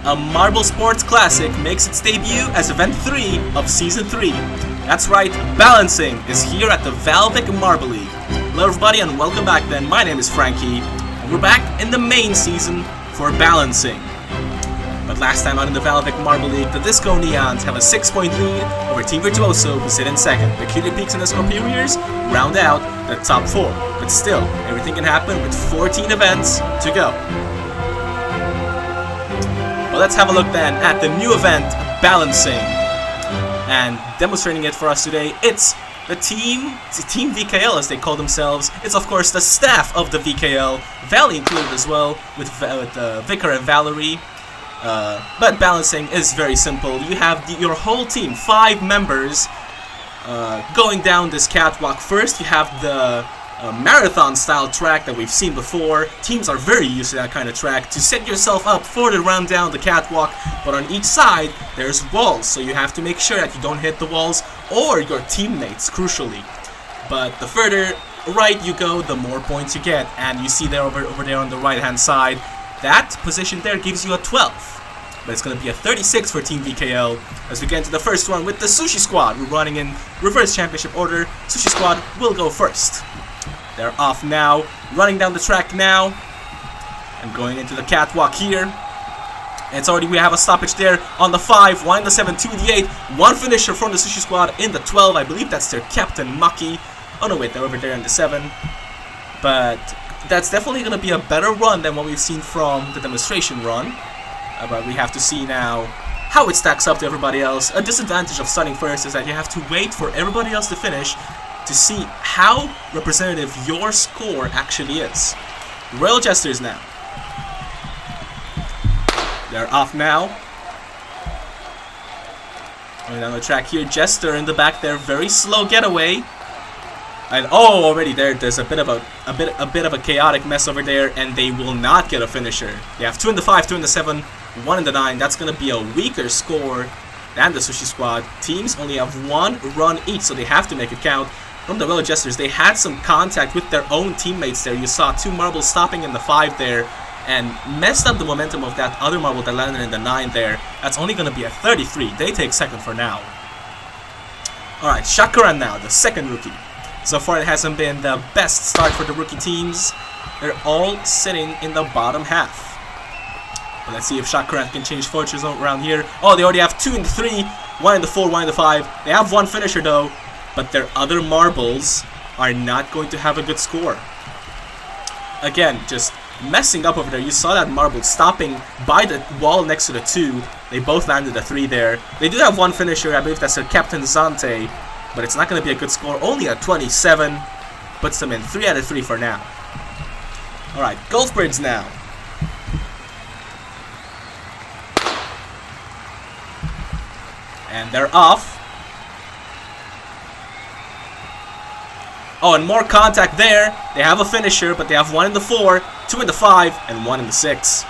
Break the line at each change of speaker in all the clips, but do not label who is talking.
a Marble Sports Classic makes its debut as Event 3 of Season 3. That's right, balancing is here at the VALVIK Marble League. Hello everybody and welcome back then, my name is Frankie, and we're back in the main season for balancing. But last time out in the VALVIK Marble League, the Disco Neons have a 6-point lead over Team Virtuoso, who sit in second. The Cutie Peaks and the Scorpioniers round out the top 4. But still, everything can happen with 14 events to go. Well, let's have a look then at the new event, Balancing. And demonstrating it for us today, it's the Team VKL as they call themselves. It's of course the staff of the VKL, Valley included as well, with Vicar and Valerie. But balancing is very simple. You have your whole team, 5 members, going down this catwalk. First, you have the marathon-style track that we've seen before. Teams are very used to that kind of track to set yourself up for the run down the catwalk. But on each side, there's walls, so you have to make sure that you don't hit the walls or your teammates, crucially. But the further right you go, the more points you get. And you see there over there on the right-hand side, that position there gives you a 12. But it's going to be a 36 for Team VKL as we get into the first one with the Sushi Squad. We're running in reverse championship order. Sushi Squad will go first. They're off now, running down the track now, and going into the catwalk here. It's already, we have a stoppage there on the 5, 1 in the 7, 2 in the 8. One finisher from the Sushi Squad in the 12. I believe that's their Captain Maki. Oh no, wait, they're over there in the 7. But that's definitely going to be a better run than what we've seen from the demonstration run. But we have to see now how it stacks up to everybody else. A disadvantage of starting first is that you have to wait for everybody else to finish to see how representative your score actually is. Royal Jesters now. They're off now. Going down the track here. Jester in the back there. Very slow getaway. And oh, already there's a bit of a chaotic mess over there, and they will not get a finisher. They have 2 in the 5, 2 in the 7, 1 in the 9. That's gonna be a weaker score than the Sushi Squad. Teams only have 1 run each, so they have to make it count. From the Royal Jesters, they had some contact with their own teammates there. You saw 2 marbles stopping in the 5 there and messed up the momentum of that other marble that landed in the 9 there. That's only gonna be a 33. They take second for now. Alright, Shakaran now, the second rookie. So far, it hasn't been the best start for the rookie teams. They're all sitting in the bottom half. But let's see if Shakaran can change fortunes around here. Oh, they already have 2 in the 3, 1 in the 4, 1 in the 5. They have 1 finisher though, but their other marbles are not going to have a good score. Again, just messing up over there. You saw that marble stopping by the wall next to the 2. They both landed a 3 there. They do have 1 finisher. I believe that's their Captain Zante. But it's not going to be a good score. Only a 27. Puts them in 3 out of 3 for now. Alright, Golfbirds now. And they're off. Oh, and more contact there. They have a finisher, but they have 1 in the 4, 2 in the 5, and 1 in the 6.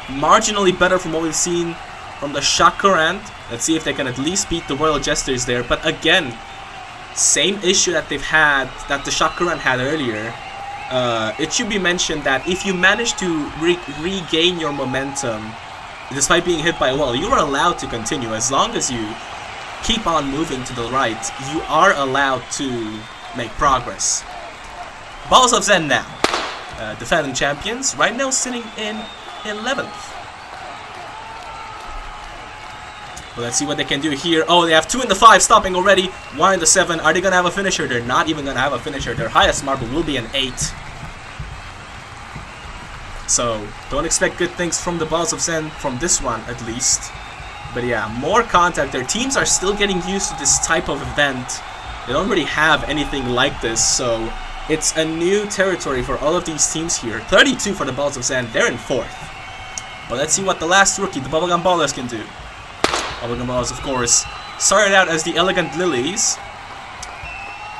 Marginally better from what we've seen from the Shakaran. Let's see if they can at least beat the Royal Jesters there. But again, same issue that they've had, that the Shakaran had earlier. It should be mentioned that if you manage to regain your momentum, despite being hit by a wall, you are allowed to continue. As long as you keep on moving to the right, you are allowed to make progress. Balls of Zen now. Defending champions, right now sitting in 11th. Well, let's see what they can do here. Oh, they have 2 in the 5 stopping already. 1 in the 7. Are they going to have a finisher? They're not even going to have a finisher. Their highest marble will be an 8. So, don't expect good things from the Balls of Zen from this one, at least. But yeah, more contact. Their teams are still getting used to this type of event. They don't really have anything like this, so it's a new territory for all of these teams here. 32 for the Balls of Zen. They're in 4th. But let's see what the last rookie, the Bubblegum Ballers, can do. Bubblegum Ballers, of course, started out as the Elegant Lilies.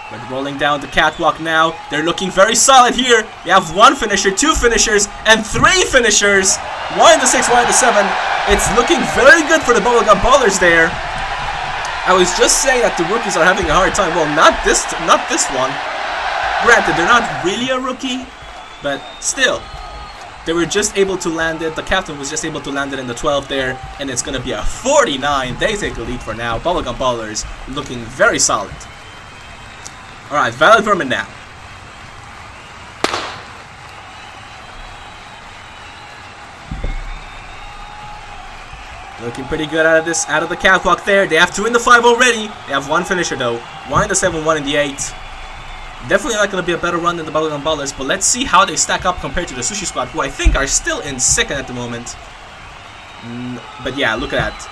But rolling down the catwalk now, they're looking very solid here. They have 1 finisher, 2 finishers, and 3 finishers. 1 in the 6, 1 in the 7. It's looking very good for the Bubblegum Ballers there. I was just saying that the rookies are having a hard time. Well, not this one. Granted, they're not really a rookie, but still. They were just able to land it. The captain was just able to land it in the 12 there, and it's gonna be a 49. They take the lead for now. Bubblegum Ballers looking very solid. All right, Valid Vermin now. Looking pretty good out of the catwalk there. They have 2 in the 5 already. They have 1 finisher though. 1 in the 7, 1 in the 8. Definitely not going to be a better run than the Bubblegum Ballers, but let's see how they stack up compared to the Sushi Squad, who I think are still in 2nd at the moment. But yeah, look at that.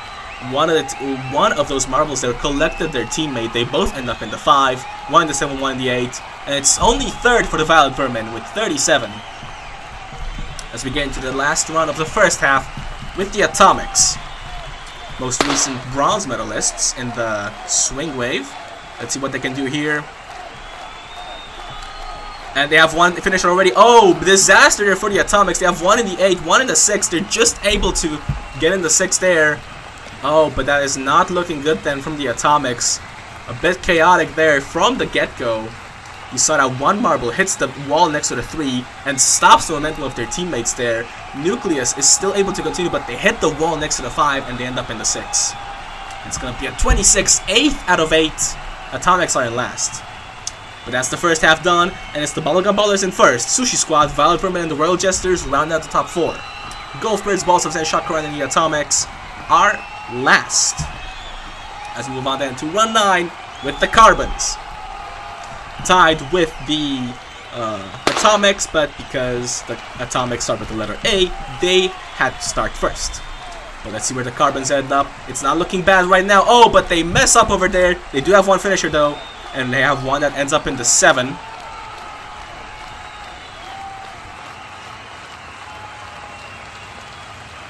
One of those marbles there collected their teammate. They both end up in the 5. 1 in the 7, 1 in the 8. And it's only 3rd for the Valid Vermin with 37. As we get into the last run of the first half with the Atomics. Most recent bronze medalists in the swing wave. Let's see what they can do here. And they have 1 finisher already. Oh, disaster there for the Atomics. They have 1 in the 8, 1 in the 6. They're just able to get in the 6 there. Oh, but that is not looking good then from the Atomics. A bit chaotic there from the get-go. You saw that 1 marble hits the wall next to the 3 and stops the momentum of their teammates there. Nucleus is still able to continue, but they hit the wall next to the 5 and they end up in the 6. It's going to be a 26, 8th out of 8. Atomics are in last. But that's the first half done, and it's the Bubblegum Ballers in first. Sushi Squad, Valid Vermin, and the Royal Jesters round out the top 4. Golf Birds, Balls of Zen, Shotcrow, and the Atomics are last. As we move on then to run 9 with the Carbons. Tied with the Atomics, but because the Atomics start with the letter A, they had to start first. But let's see where the Carbons end up. It's not looking bad right now. Oh, but they mess up over there. They do have 1 finisher though, and they have 1 that ends up in the 7.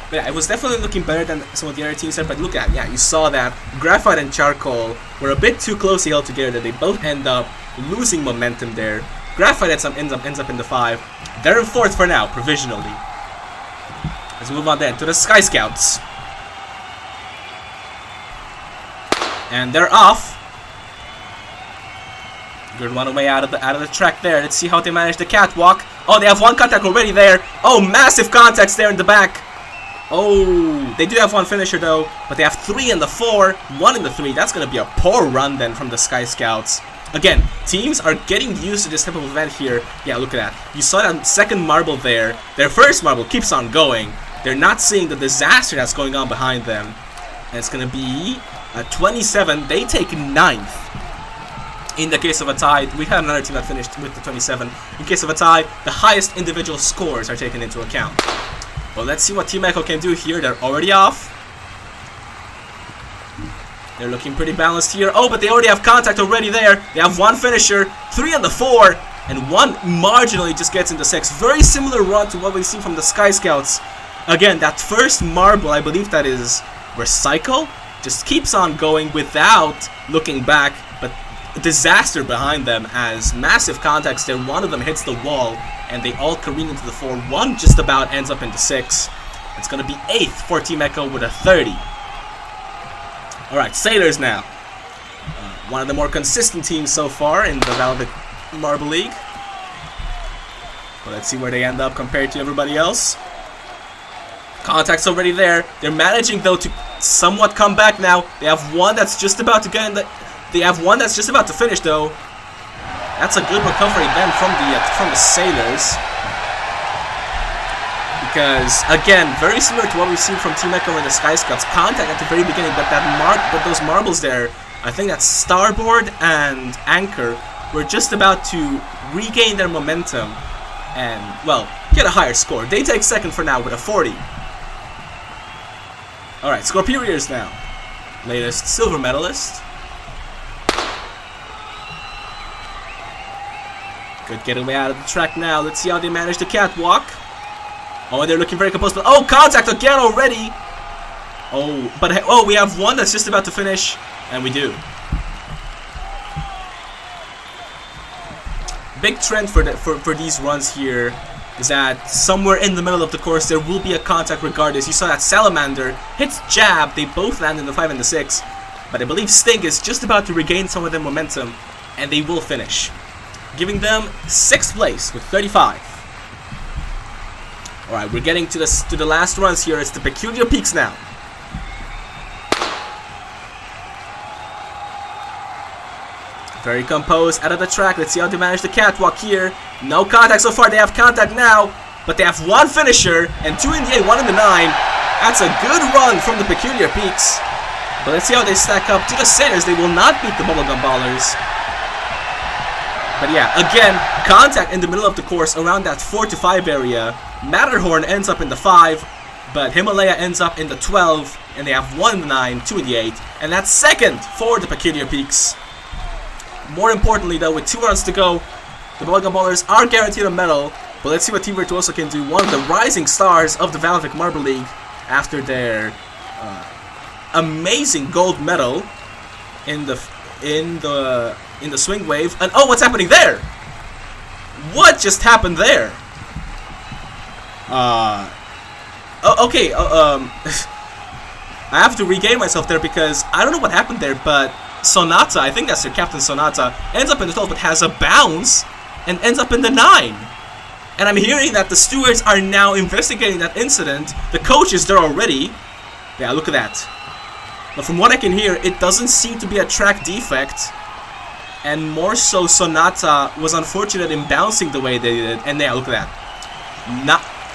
But yeah, it was definitely looking better than some of the other teams there, but look at, yeah, you saw that Graphite and Charcoal were a bit too closely held together that they both end up losing momentum there. Graphite ends up in the 5. They're in 4th for now, provisionally. Let's move on then to the Sky Scouts. And they're off. Good one away out of the track there. Let's see how they manage the catwalk. Oh, they have 1 contact already there. Oh, massive contacts there in the back. Oh, they do have 1 finisher though, but they have 3 in the 4, 1 in the 3. That's going to be a poor run then from the Sky Scouts. Again, teams are getting used to this type of event here. Yeah, look at that. You saw that 2nd marble there. Their 1st marble keeps on going. They're not seeing the disaster that's going on behind them. And it's going to be a 27. They take 9th. In the case of a tie, we had another team that finished with the 27. In case of a tie, the highest individual scores are taken into account. Well, let's see what Team Echo can do here. They're already off. They're looking pretty balanced here. Oh, but they already have contact already there. They have 1 finisher, 3 on the 4, and 1 marginally just gets into 6. Very similar run to what we've seen from the Sky Scouts. Again, that 1st marble, I believe that is Recycle, just keeps on going without looking back, but disaster behind them as massive contacts there. 1 of them hits the wall, and they all careen into the 4. 1 just about ends up into 6. It's going to be 8th for Team Echo with a 30. Alright, Sailors now. One of the more consistent teams so far in the VALVIK Marble League. Well, let's see where they end up compared to everybody else. Contact's already there. They're managing though to somewhat come back now. They have 1 that's just about to get in the... They have 1 that's just about to finish though. That's a good recovery then from the Sailors. Because again, very similar to what we've seen from Team Echo and the Sky Scouts. Contact at the very beginning, but those marbles there, I think that Starboard and Anchor were just about to regain their momentum and, well, get a higher score. They take 2nd for now with a 40. Alright, Scorperiors now. Latest silver medalist. Good getaway out of the track now. Let's see how they manage the catwalk. Oh, they're looking very composed. But oh, contact again already. Oh, but oh, we have 1 that's just about to finish, and we do. Big trend for these runs here is that somewhere in the middle of the course there will be a contact regardless. You saw that Salamander hits Jab. They both land in the 5 and the 6, but I believe Stink is just about to regain some of their momentum, and they will finish, giving them 6th place with 35. Alright, we're getting to the last runs here. It's the Peculiar Peaks now. Very composed, out of the track. Let's see how they manage the catwalk here. No contact so far. They have contact now, but they have one finisher and 2 in the 8, 1 in the 9. That's a good run from the Peculiar Peaks. But let's see how they stack up to the Sailors. They will not beat the Bubblegum Ballers. But yeah, again, contact in the middle of the course around that 4 to 5 area. Matterhorn ends up in the 5, but Himalaya ends up in the 12, and they have 1 in the 9, 2 in the 8, and that's second for the Peculiar Peaks. More importantly though, with 2 runs to go, the Bubblegum Ballers are guaranteed a medal, but let's see what Team Virtuoso can do. One of the rising stars of the VALVIK Marble League after their amazing gold medal in the swing wave. And oh, what's happening there? What just happened there? Okay, I have to regain myself there because I don't know what happened there, but Sonata, I think that's their captain, Sonata, ends up in the 12 but has a bounce and ends up in the 9. And I'm hearing that the stewards are now investigating that incident. The coach is there already. Yeah, look at that. But from what I can hear, it doesn't seem to be a track defect. And more so, Sonata was unfortunate in bouncing the way they did. And yeah, look at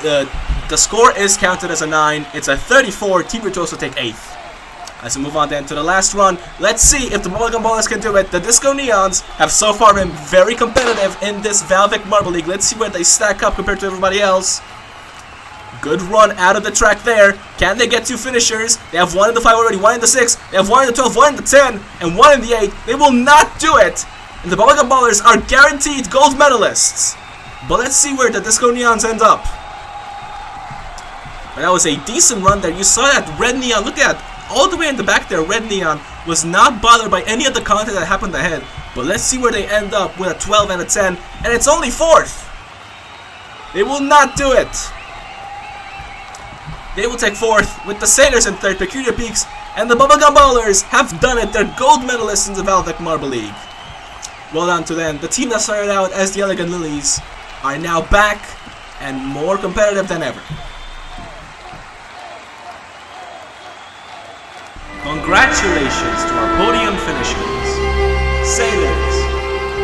that. The score is counted as a 9. It's a 34. Team Virtuoso take 8th. As we move on then to the last run, let's see if the Bubblegum Ballers can do it. The Disco Neons have so far been very competitive in this VALVIK Marble League. Let's see where they stack up compared to everybody else. Good run out of the track there. Can they get 2 finishers? They have 1 in the 5 already, 1 in the 6. They have 1 in the 12, 1 in the 10, and 1 in the 8. They will not do it. And the Bubblegum Ballers are guaranteed gold medalists. But let's see where the Disco Neons end up. And that was a decent run there. You saw that red neon. Look at that. All the way in the back there, red neon was not bothered by any of the content that happened ahead. But let's see where they end up with a 12 and a 10. And it's only 4th. They will not do it. They will take 4th with the Sailors in 3rd, Peculiar Peaks, and the Bubblegum Ballers have done it. They're gold medalists in the VALVIK Marble League. Well done to them. The team that started out as the Elegant Lilies are now back and more competitive than ever. Congratulations to our podium finishers, Sailors,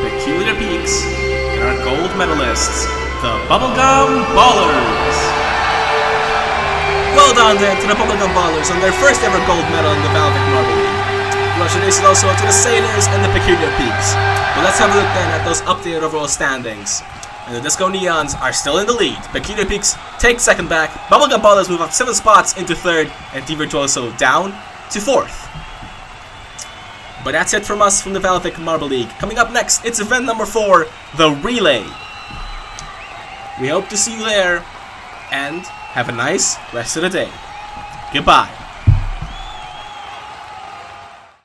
Peculiar Peaks, and our gold medalists, the Bubblegum Ballers. Well done then to the Bubblegum Ballers on their first ever gold medal in the VALVIK Marble League. Congratulations also to the Sailors and the Peculiar Peaks. But let's have a look then at those updated overall standings. And the Disco Neons are still in the lead. Peculiar Peaks take 2nd back. Bubblegum Ballers move up 7 spots into 3rd, and Team Virtuoso down to 4th. But that's it from us from the VALVIK Marble League. Coming up next, it's event number 4, the Relay. We hope to see you there, and have a nice rest of the day. Goodbye.